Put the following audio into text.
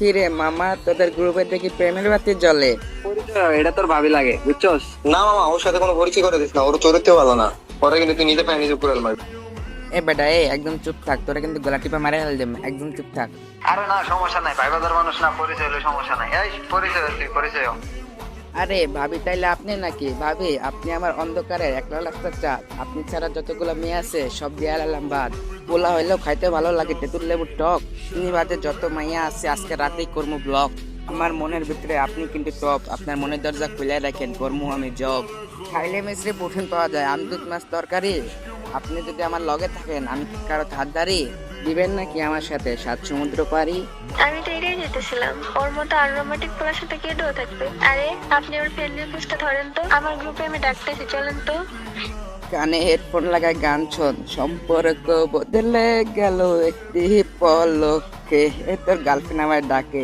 কিরে মামা, তোদের গ্রুপে দেখি প্রেমের বাতি জ্বলে। এটা তোর ভাবি লাগে, বুঝছস? না মামা, ওর সাথে কোনো পরিচয় করে দিস না, ওর চরিত্র ভালো না। পরে কিন্তু তুই নিজে পায় নিজে উপরে মারবি। এ বেটা, একদম চুপ থাক, তোরা কিন্তু গলা টিপা মারে ফেল দেব, একদম চুপ থাক। আরে না, সমস্যা নাই, ভাই বাজার মানুষ না, পরিচয় হলে সমস্যা নাই। এই পরিচয়, তুই পরিচয় হ। আরে ভাবি, তাইলে আপনি নাকি? ভাবি, আপনি আমার অন্ধকারের একলা রাস্তার চাঁদ। আপনি ছাড়া যতগুলো মেয়ে আছে সব দিয়ে আলাম বাদ। পোলা হইলেও খাইতে ভালো লাগে, তেঁতুল লেবুর টক। তিনি বাদে যত মাইয়া আছে আজকে রাতেই করবো ব্লক। আমার মনের ভিতরে আপনি কিন্তু টপ। আপনার মনের দরজা খুলে রাখেন, করবো আমি জব। খাইলে মিশ্রে প্রোটিন পাওয়া যায়, আমদুত মাছ তরকারি। আপনি যদি আমার লগে থাকেন, আমি কি কারো ধারদারি দিবেন নাকি আমার সাথে 7 সমুদ্র পারি? আমি তো এটাই যেতেছিলাম, ওর মতো আনরোমান্টিক পোলার সাথে কে ডো থাকবে। আরে আপনি ওর ফ্রেন্ড রিকোয়েস্টটা ধরেন তো, আমার গ্রুপে আমি ডাকতেছি, চলেন তো। কানে হেডফোন লাগায় গান শোন, সম্পর্ক বদলে গেল একটি পলকে। এ তোর গার্লফ্রেন্ড আমায় ডাকে।